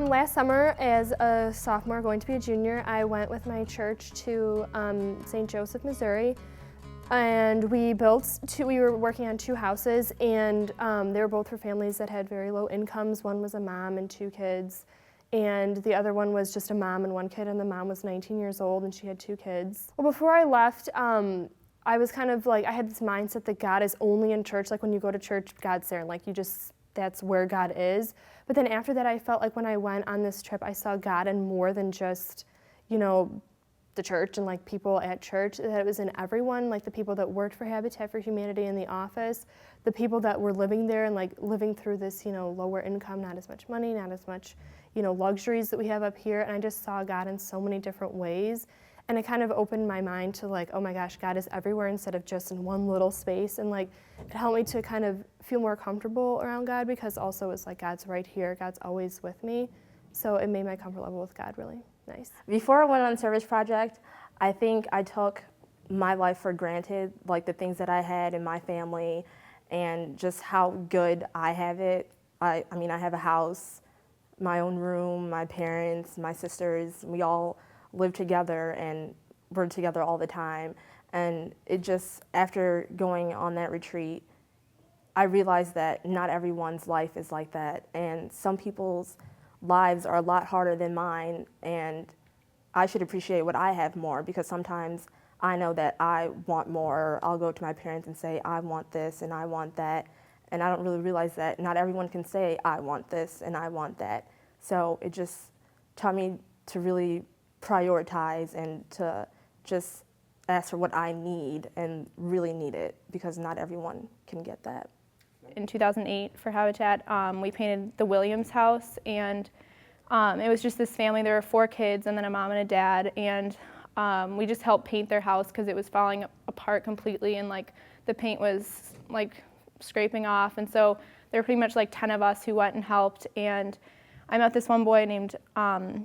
Last summer, as a sophomore going to be a junior, I went with my church to St. Joseph, Missouri, and we were working on 2 houses, and they were both for families that had very low incomes. One was a mom and 2 kids, and the other one was just a mom and 1 kid, and the mom was 19 years old and she had 2 kids. Well, before I left, I was kind of like, I had this mindset that God is only in church. Like when you go to church, God's there, and like that's where God is. But then after that, I felt like when I went on this trip, I saw God in more than just, the church and like people at church, that it was in everyone, like the people that worked for Habitat for Humanity in the office, the people that were living there and like living through this, lower income, not as much money, not as much, luxuries that we have up here. And I just saw God in so many different ways. And it kind of opened my mind to like, oh my gosh, God is everywhere instead of just in one little space. And like, it helped me to kind of feel more comfortable around God, because also it's like God's right here, God's always with me. So it made my comfort level with God really nice. Before I went on Service Project, I think I took my life for granted, like the things that I had in my family and just how good I have it. I mean, I have a house, my own room, my parents, my sisters, we all live together and we're together all the time. And it just, after going on that retreat, I realized that not everyone's life is like that, and some people's lives are a lot harder than mine, and I should appreciate what I have more, because sometimes I know that I want more. I'll go to my parents and say, I want this and I want that, and I don't really realize that not everyone can say, I want this and I want that. So it just taught me to really prioritize and to just ask for what I need and really need it, because not everyone can get that. In 2008 for Habitat, we painted the Williams house, and it was just this family. There were 4 kids and then a mom and a dad, and we just helped paint their house because it was falling apart completely, and like the paint was like scraping off. And so there were pretty much like 10 of us who went and helped. And I met this one boy named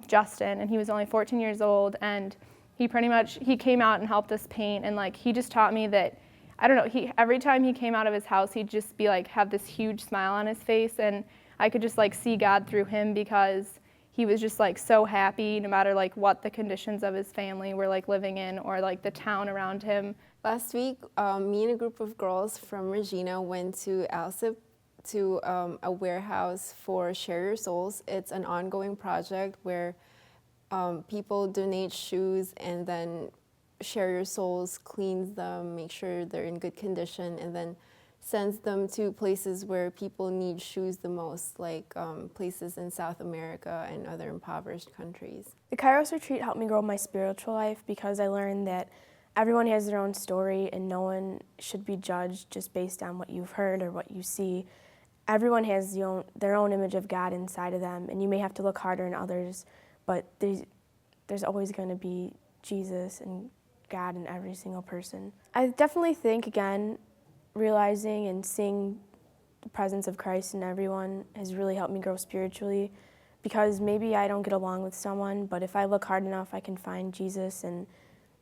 Justin, and he was only 14 years old, and he came out and helped us paint, and like he just taught me that, I don't know, every time he came out of his house, he'd just be like, have this huge smile on his face, and I could just like see God through him, because he was just like so happy no matter like what the conditions of his family were like living in, or like the town around him. Last week, me and a group of girls from Regina went to ALSIP, to a warehouse for Share Your Souls. It's an ongoing project where people donate shoes, and then Share Your Souls cleans them, make sure they're in good condition, and then sends them to places where people need shoes the most, like places in South America and other impoverished countries. The Kairos retreat helped me grow my spiritual life, because I learned that everyone has their own story and no one should be judged just based on what you've heard or what you see. Everyone has their own image of God inside of them, and you may have to look harder in others, but there's always going to be Jesus and God in every single person. I definitely think, again, realizing and seeing the presence of Christ in everyone has really helped me grow spiritually, because maybe I don't get along with someone, but if I look hard enough, I can find Jesus, and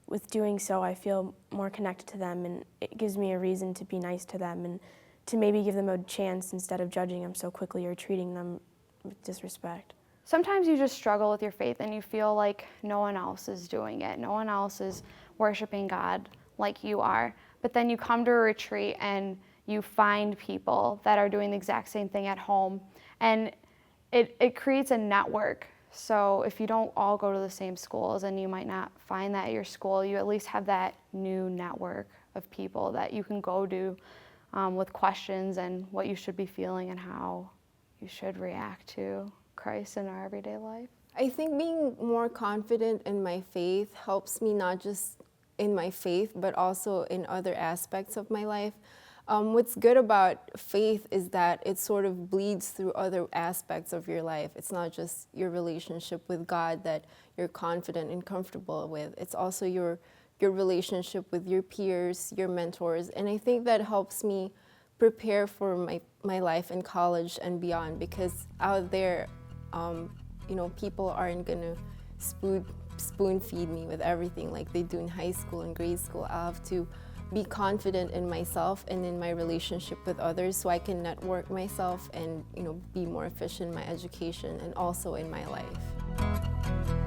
with doing so, I feel more connected to them, and it gives me a reason to be nice to them and to maybe give them a chance instead of judging them so quickly or treating them with disrespect. Sometimes you just struggle with your faith and you feel like no one else is doing it. No one else is worshiping God like you are. But then you come to a retreat and you find people that are doing the exact same thing at home. And it creates a network. So if you don't all go to the same schools and you might not find that at your school, you at least have that new network of people that you can go to with questions and what you should be feeling and how you should react to Christ in our everyday life. I think being more confident in my faith helps me not just in my faith, but also in other aspects of my life. What's good about faith is that it sort of bleeds through other aspects of your life. It's not just your relationship with God that you're confident and comfortable with. It's also your relationship with your peers, your mentors. And I think that helps me prepare for my life in college and beyond, because out there, people aren't gonna spoon feed me with everything like they do in high school and grade school. I'll have to be confident in myself and in my relationship with others, so I can network myself and be more efficient in my education and also in my life.